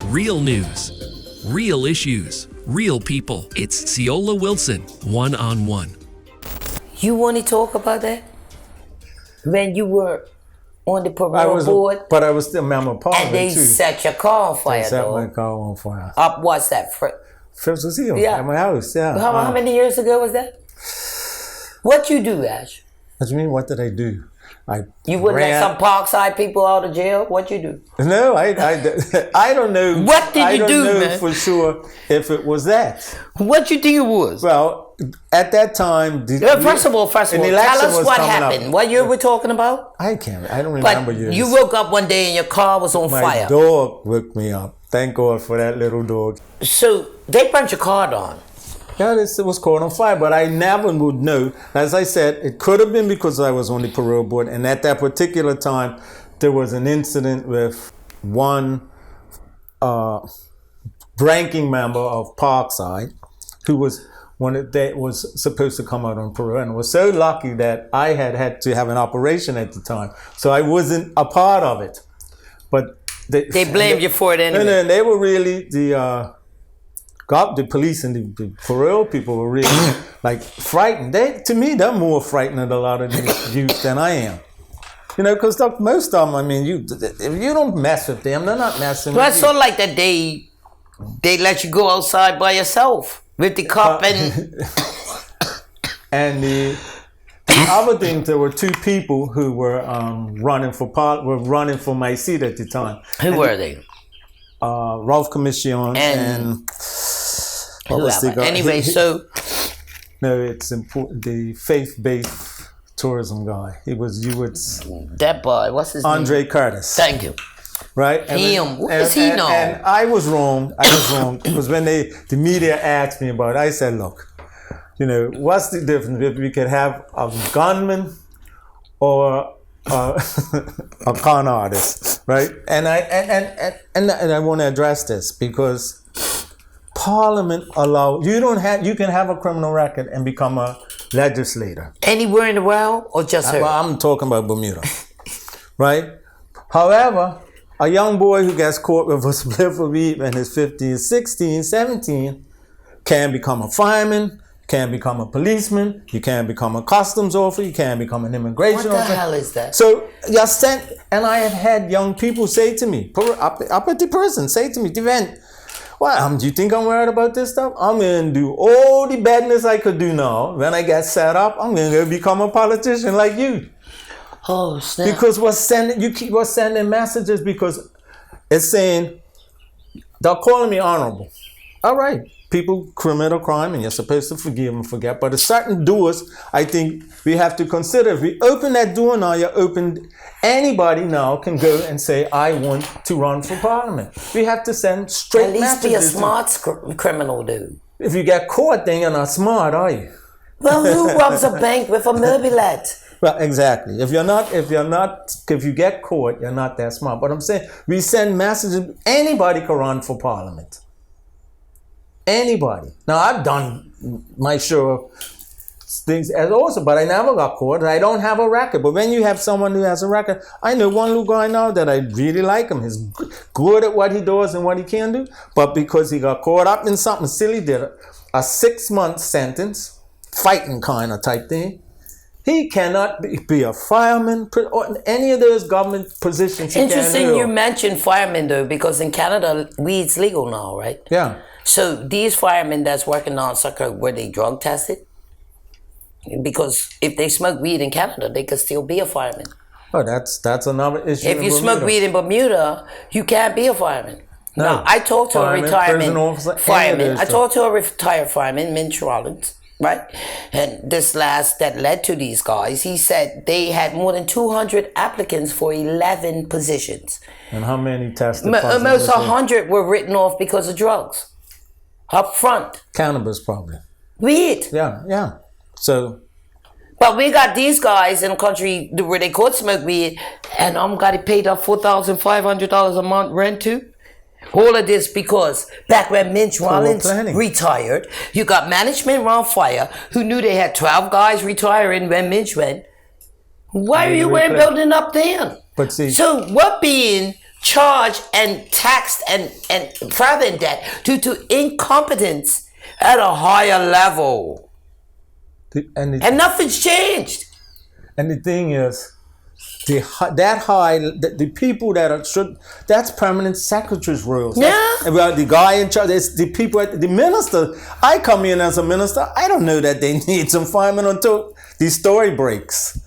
Real news, real issues, real people. It's Ceola Wilson, one-on-one. You want to talk about that? When you were on the parole board? But I was still a member of parliament, and they too. set your car on fire, They set my car on fire. Up, what's that? First was here, Yeah. at my house, yeah. How many years ago was that? What you do, Ash? What do you mean, what did I do? You wouldn't let some Parkside people out of jail? What you do? No, I don't know. What did you do, I don't know man? for sure if it was that. What you think it was? Well, at that time... First of all, tell us what happened. What year we're talking about? I don't remember years. You woke up one day and your car was on fire. My dog woke me up. Thank God for that little dog. So, they burnt your car down. Yeah, it was caught on fire, but I never would know. As I said, it could have been because I was on the parole board, and at that particular time, there was an incident with one ranking member of Parkside, who was was supposed to come out on parole, and was so lucky that I had to have an operation at the time, so I wasn't a part of it. But they blamed you for it anyway. No, they were really the police and the parole people were really like frightened. To me, they're more frightened of a lot of these youth than I am. You know, because most of them, I mean, if you don't mess with them, they're not messing with you. Well, it's sort of like that they let you go outside by yourself with the cop and... And the other thing, there were two people who were running for my seat at the time. Who were they? Ralph Commission and what was the guy? Anyway, so no, it's important. The faith-based tourism guy. He was that boy. What's his name? Andre Curtis. Thank you. Right. What does he know? And I was wrong. Because when the media asked me about it, I said, look, you know, what's the difference if we could have a gunman or a con artist, right? And I want to address this because Parliament you can have a criminal record and become a legislator. Anywhere in the world or just her? Well, I'm talking about Bermuda, right? However, a young boy who gets caught with a spliff of weed when he's 15, 16, 17 can become a fireman, can become a policeman, you can become a customs officer, you can become an immigration officer. What the hell is that? So you're sent, and I have had young people say to me, up at the prison, say to me, Devin, well, do you think I'm worried about this stuff? I'm going to do all the badness I could do now. When I get set up, I'm going to become a politician like you. Oh, snap. Because you keep sending messages because it's saying, they're calling me honorable. All right. People commit a crime and you're supposed to forgive and forget. But a certain doors, I think we have to consider. If we open that door now, anybody now can go and say, I want to run for parliament. We have to send straight messages. At least be a smart criminal, dude. If you get caught, then you're not smart, are you? Well, who robs a bank with a mobilette? Well, exactly. If you get caught, you're not that smart. But I'm saying, we send messages, anybody can run for parliament. Anybody. Now, I've done my share of things as also, but I never got caught. I don't have a record. But when you have someone who has a record, I know one little guy now that I really like him. He's good at what he does and what he can do. But because he got caught up in something silly, did a 6-month sentence, fighting kind of type thing. He cannot be a fireman or any of those government positions. Interesting you mentioned firemen, though, because in Canada, weed's legal now, right? Yeah. So these firemen that's working on Sucker, were they drug tested? Because if they smoke weed in Canada, they could still be a fireman. Oh, that's another issue. If you smoke weed in Bermuda, you can't be a fireman. No. Now, I talked to a retirement fireman. I talked to a retired fireman, Minch Rollins, right? And that led to these guys. He said they had more than 200 applicants for 11 positions. And how many tested? Almost 100 were written off because of drugs. Up front. Cannabis, probably. Weed. Yeah. So. But we got these guys in the country where they could smoke weed, and I'm got to pay up $4,500 a month rent too. All of this because back when Minch Rollins retired, you got management around fire who knew they had 12 guys retiring when Minch went. Why are you building up then? But see, so what being charged and taxed and further in debt due to incompetence at a higher level. And nothing's changed. And the thing is, the people that are that's permanent secretaries' roles. Yeah. Well, the guy in charge, it's the people, the minister. I come in as a minister. I don't know that they need some firemen until the story breaks.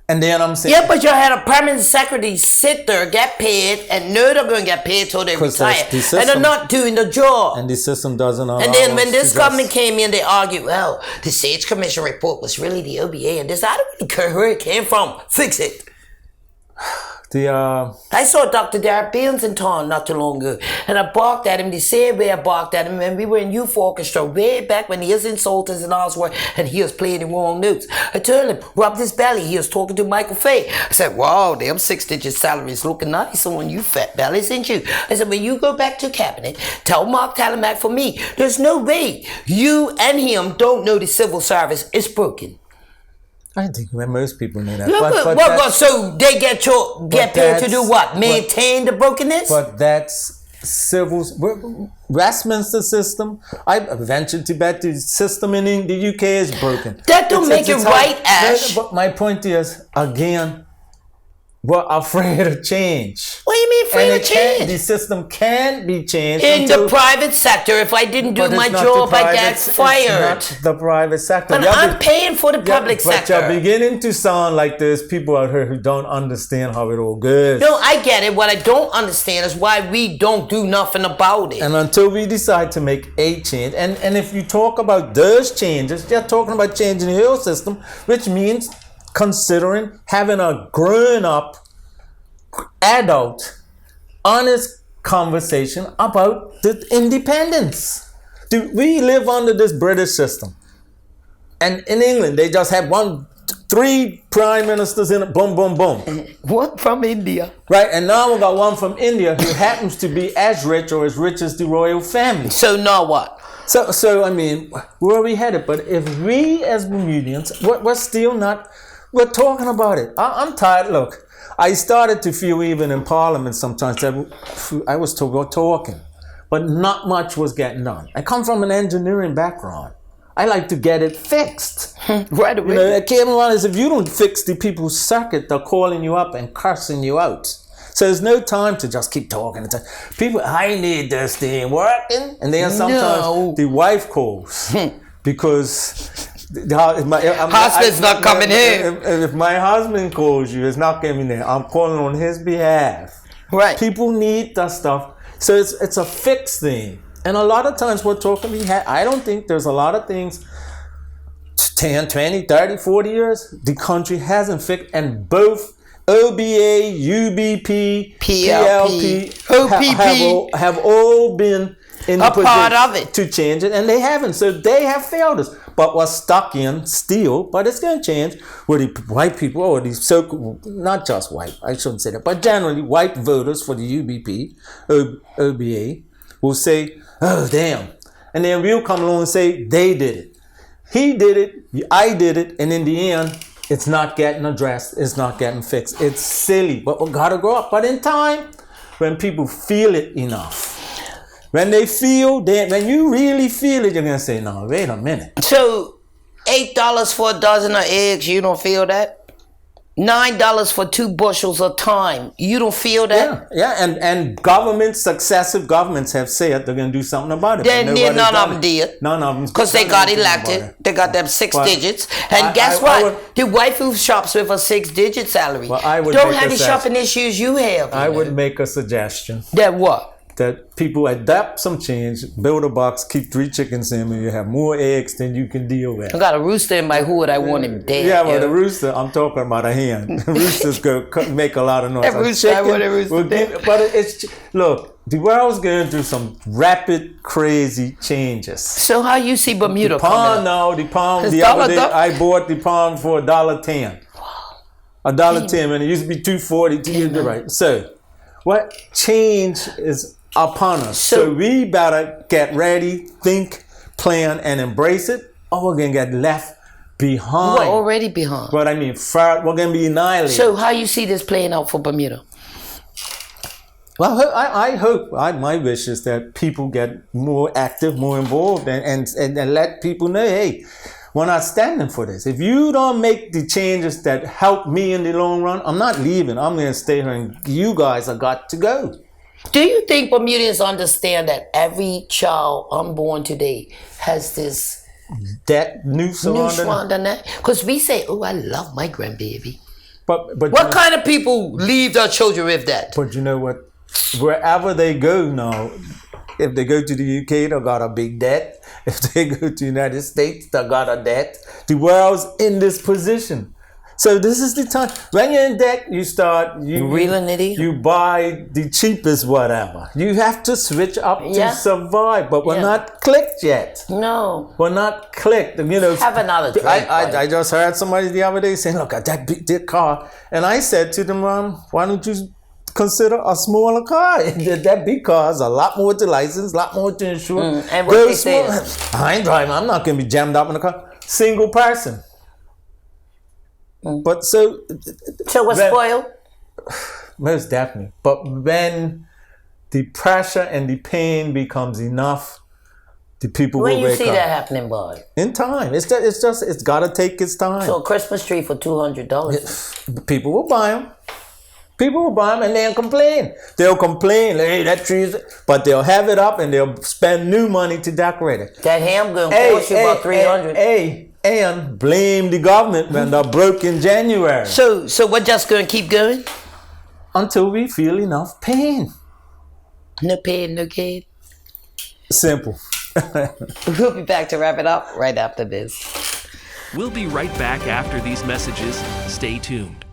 And then I'm saying, yeah, but you had a permanent secretary sit there, get paid, and know they're going to get paid till they retire, and they're not doing the job. And the system doesn't allow. And then when this government came in, they argued, well, the SAGE Commission report was really the OBA, and this, I don't really care where it came from. Fix it. I saw Dr. Derek Beans in town not too long ago, and I barked at him the same way I barked at him when we were in youth orchestra way back when he was in Sultans and Oswald and he was playing the wrong notes. I told him, rubbed his belly, he was talking to Michael Fay. I said, wow, them 6-digit salaries looking nice on you fat bellies, ain't you? I said, when you go back to cabinet, tell Mark Talamack for me, there's no way you and him don't know the civil service is broken. I think most people know that. So they get paid to do what? Maintain the brokenness? But that's civil. Westminster system. I ventured to bet the system in the UK is broken. That don't make it right, Ash. But my point is, again, we're afraid of change. What do you mean afraid of change? The system can be changed. In the private sector, if I didn't do my job, I get fired. It's not the private sector. But I'm paying for the public sector. But you're beginning to sound like there's people out here who don't understand how it all goes. No, I get it. What I don't understand is why we don't do nothing about it. And until we decide to make a change, and if you talk about those changes, you're talking about changing the whole system, which means considering having a grown-up, adult, honest conversation about the independence. We live under this British system. And in England, they just have 3 prime ministers in it, boom, boom, boom. One from India. Right, and now we got one from India who happens to be as rich or as rich as the royal family. So now what? So I mean, where are we headed? But if we as Bermudians, we're still not... We're talking about it. I'm tired. Look, I started to feel even in Parliament sometimes that I was talking, but not much was getting done. I come from an engineering background. I like to get it fixed. Right away. You know, it came around as if you don't fix the people's circuit, they're calling you up and cursing you out. So there's no time to just keep talking. People, I need this thing working. And then sometimes the wife calls because... husband's not coming in. If my husband calls you, it's not coming in. I'm calling on his behalf. Right. People need that stuff. So it's a fixed thing. And a lot of times we're talking, I don't think there's a lot of things, 10, 20, 30, 40 years, the country hasn't fixed. And both OBA, UBP, PLP, OPP have all been in a part of it to change it, and they haven't. So they have failed us. But we're stuck in still, but it's going to change where the white people, or these not just white, I shouldn't say that, but generally white voters for the UBP, OBA, will say, oh, damn. And then we'll come along and say, they did it. He did it, I did it, and in the end, it's not getting addressed, it's not getting fixed. It's silly, but we got to grow up. But in time, when people feel it enough, when they feel that, when you really feel it, you're going to say, no, wait a minute. So, $8 for a dozen of eggs, you don't feel that? $9 for 2 bushels of time, you don't feel that? Yeah, and governments, successive governments have said they're going to do something about it. Then none of them did. None of them. Because they got elected. They got them 6 digits. And guess what? The wife who shops with a 6-digit salary don't have the shopping issues you have. I would make a suggestion. That what? That people adapt some change, build a box, keep 3 chickens in, and you have more eggs than you can deal with. I got a rooster in my hood. I want him dead. Yeah, well, the rooster, I'm talking about a hen. Roosters go make a lot of noise. That rooster, I want a rooster dead. But it's, look, the world's going through some rapid, crazy changes. So how you see Bermuda coming up? The pound, the other day, I bought the pound for $1.10. $1.10, and it used to be $2.40. Right. So, what change is upon us. So we better get ready, think, plan, and embrace it, or we're going to get left behind. We're already behind. But I mean, we're going to be annihilated. So how you see this playing out for Bermuda? Well, I hope, my wish is that people get more active, more involved, and let people know, hey, we're not standing for this. If you don't make the changes that help me in the long run, I'm not leaving. I'm going to stay here, and you guys have got to go. Do you think Bermudians understand that every child unborn today has this That noose around the neck? Because we say, oh, I love my grandbaby. But what kind of people leave their children with that? But you know what? Wherever they go now, if they go to the UK, they got a big debt. If they go to the United States, they got a debt. The world's in this position. So this is the time. When you're in debt, you buy the cheapest whatever. You have to switch up to survive. But we're not clicked yet. No. We're not clicked. You know, have another drink. I just heard somebody the other day saying, look at that big car. And I said to them, why don't you consider a smaller car? That big car has a lot more to license, a lot more to insure. And what they say? I ain't driving. I'm not going to be jammed up in a car. Single person. But so we're spoiled? Most definitely. But when the pressure and the pain becomes enough, the people will wake up. When you see that happening, boy? In time. It's got to take its time. So a Christmas tree for $200. People will buy them. People will buy them and they'll complain. They'll complain, hey, that tree is... But they'll have it up and they'll spend new money to decorate it. That ham gun cost you about $300. And blame the government when they're broke in January. So we're just going to keep going? Until we feel enough pain. No pain, no gain. Simple. We'll be back to wrap it up right after this. We'll be right back after these messages. Stay tuned.